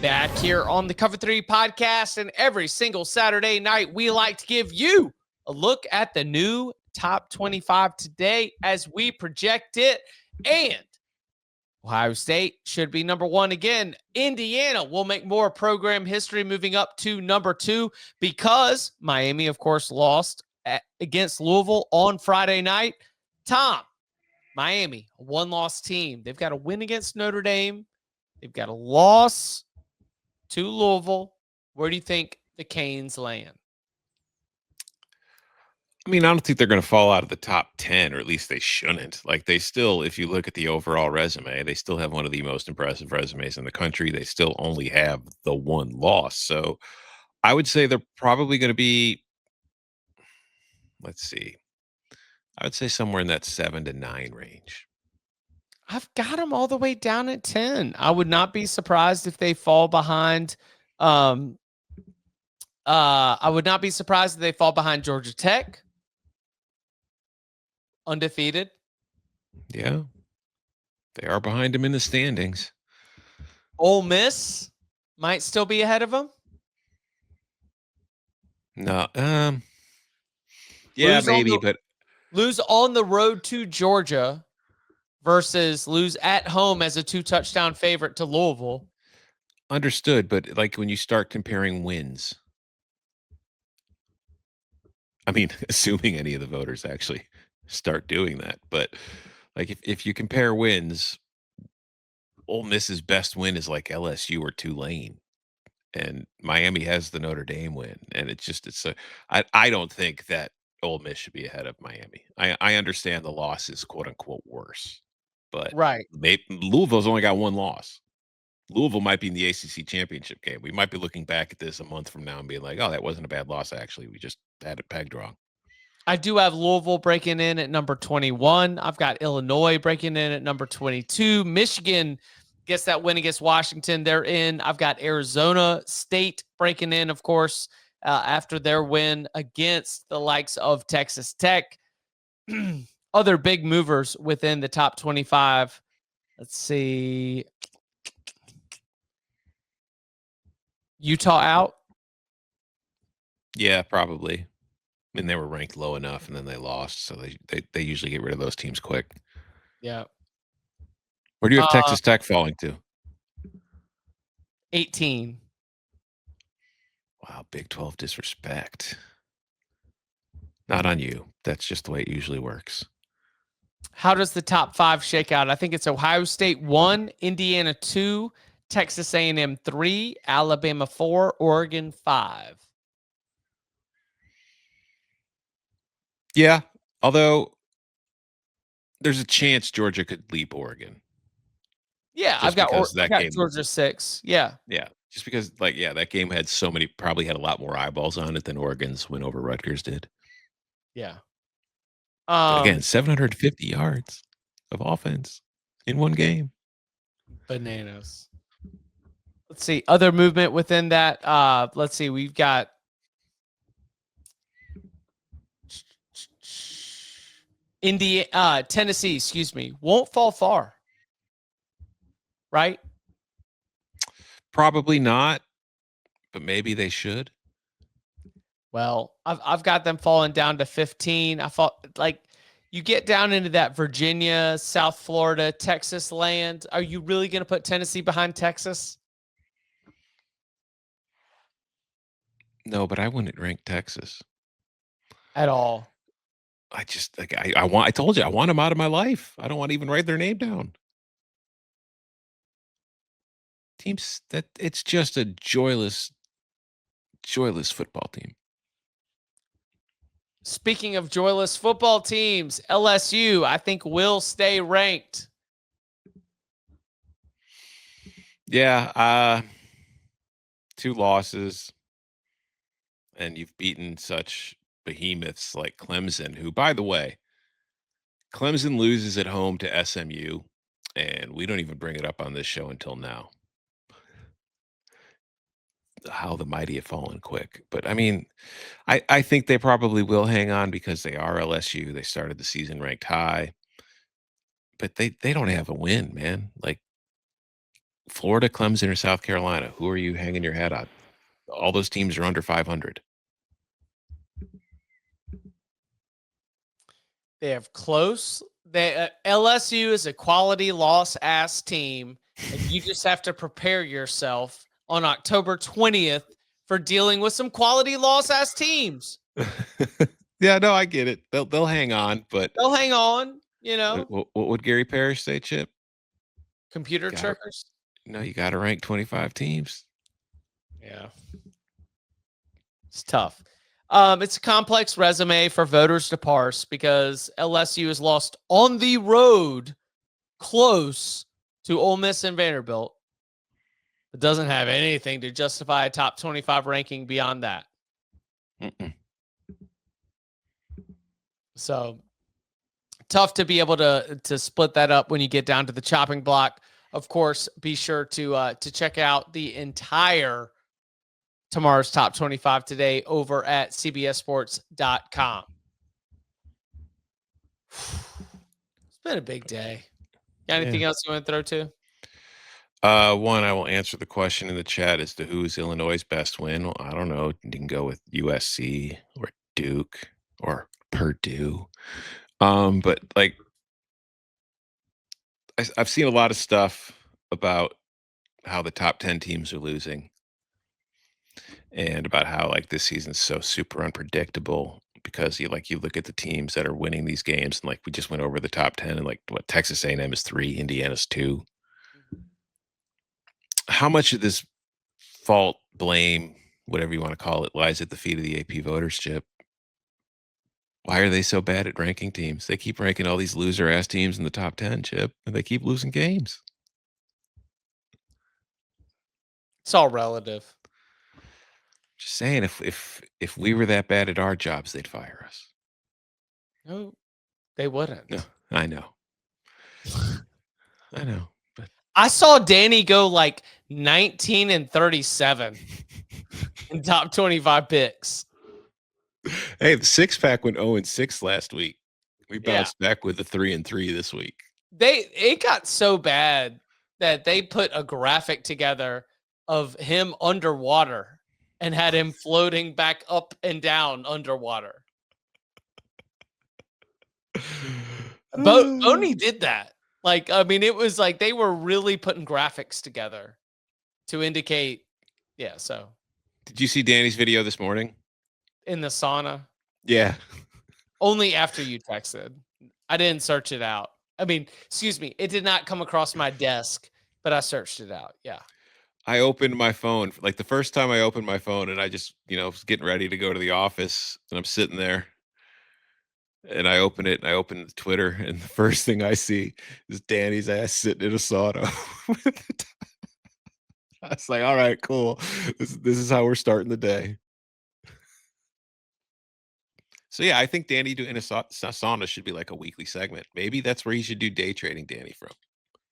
Back here on the Cover 3 podcast, and every single Saturday night, we like to give you a look at the new top 25 today as we project it. And Ohio State should be number one again. Indiana will make more program history moving up to number 2 because Miami, of course, lost against Louisville on Friday night. Tom, Miami, a one-loss team. They've got a win against Notre Dame. They've got a loss to Louisville. Where do you think the Canes land? I mean, I don't think they're going to fall out of the top 10, or at least they shouldn't. Like, they still, if you look at the overall resume, they still have one of the most impressive resumes in the country. They still only have the one loss. So I would say they're probably going to be, let's see, I would say somewhere in that 7 to 9 range. I've got them all the way down at 10. I would not be surprised if they fall behind. I would not be surprised if they fall behind Georgia Tech. Undefeated. Yeah. They are behind them in the standings. Ole Miss might still be ahead of them. No. Yeah, maybe, but lose on the road to Georgia versus lose at home as a 2-touchdown favorite to Louisville. Understood, but like when you start comparing wins, I mean, assuming any of the voters actually start doing that, but like if you compare wins, Ole Miss's best win is like LSU or Tulane, and Miami has the Notre Dame win, and I don't think that Ole Miss should be ahead of Miami. I understand the loss is quote unquote worse, but right, Louisville's only got one loss. Louisville might be in the ACC championship game. We might be looking back at this a month from now and being like, oh, that wasn't a bad loss. Actually, we just had it pegged wrong. I do have Louisville breaking in at number 21. I've got Illinois breaking in at number 22. Michigan gets that win against Washington. They're in. I've got Arizona State breaking in, of course, after their win against the likes of Texas Tech. Other big movers within the top 25. Let's see. Utah out? Yeah, probably. I mean, they were ranked low enough, and then they lost, so they usually get rid of those teams quick. Yeah. Where do you have Texas Tech falling to? 18. Wow, Big 12 disrespect. Not on you. That's just the way it usually works. How does the top 5 shake out? I think it's Ohio State 1, Indiana 2, Texas A&M 3, Alabama 4, Oregon 5. Yeah, although there's a chance Georgia could leap Oregon. Yeah, I've got Georgia 6. Yeah. Yeah, just because, like, yeah, that game had probably had a lot more eyeballs on it than Oregon's win over Rutgers did. Yeah. But again, 750 yards of offense in one game. Bananas. Let's see. Other movement within that. Let's see. We've got Tennessee, excuse me, won't fall far. Right? Probably not, but maybe they should. Well, I've got them falling down to 15. I thought, like, you get down into that Virginia, South Florida, Texas land. Are you really going to put Tennessee behind Texas? No, but I wouldn't rank Texas at all. I just like I told you I want them out of my life. I don't want to even write their name down. Teams that it's just a joyless football team. Speaking of joyless football teams, LSU, I think, will stay ranked. Yeah, 2 losses, and you've beaten such behemoths like Clemson, who, by the way, Clemson loses at home to SMU, and we don't even bring it up on this show until now. How the mighty have fallen quick. But I mean, I think they probably will hang on because they are LSU. They started the season ranked high, but they don't have a win, man. Like Florida, Clemson, or South Carolina? Who are you hanging your hat on? All those teams are under 500. They have close. LSU is a quality loss ass team, and you just have to prepare yourself on October 20th for dealing with some quality loss ass teams. Yeah, no, I get it. They'll hang on, but They'll hang on, you know. what would Gary Parrish say, Chip? Computer Gotta, trickers. no, you got to rank 25 teams. Yeah. It's tough. It's a complex resume for voters to parse because LSU has lost on the road close to Ole Miss and Vanderbilt. It doesn't have anything to justify a top 25 ranking beyond that. Mm-mm. So tough to be able to split that up when you get down to the chopping block. Of course, be sure to check out the entire tomorrow's top 25 today over at cbssports.com. It's been a big day. Got anything else you want to throw to? One, I will answer the question in the chat as to who's Illinois' best win. Well, I don't know. You can go with USC or Duke or Purdue. But like I've seen a lot of stuff about how the top 10 teams are losing and about how like this season's so super unpredictable because you look at the teams that are winning these games and like we just went over the top 10 and like what Texas A&M is 3, Indiana's 2. How much of this fault, blame, whatever you want to call it, lies at the feet of the AP voters, Chip? Why are they so bad at ranking teams? They keep ranking all these loser ass teams in the top 10, Chip, and they keep losing games. It's all relative. Just saying, if we were that bad at our jobs, they'd fire us. No, they wouldn't. No, I know. I know. But I saw Danny go like 19 and 37 in top 25 picks. hey, the six pack went 0-6 last week. We bounced back with a 3-3 this week. It got so bad that they put a graphic together of him underwater and had him floating back up and down underwater. Boney did that. Like, I mean, it was like they were really putting graphics together to indicate. Yeah. So, did you see Danny's video this morning? In the sauna? Yeah. Only after you texted. I didn't search it out. I mean, excuse me. It did not come across my desk, but I searched it out. Yeah. I opened my phone, like the first time I opened my phone and I just, was getting ready to go to the office and I'm sitting there and I open it and I open Twitter and the first thing I see is Danny's ass sitting in a sauna. I was like, all right, cool. This is how we're starting the day. So yeah, I think Danny in a sauna should be like a weekly segment. Maybe that's where he should do day trading Danny from.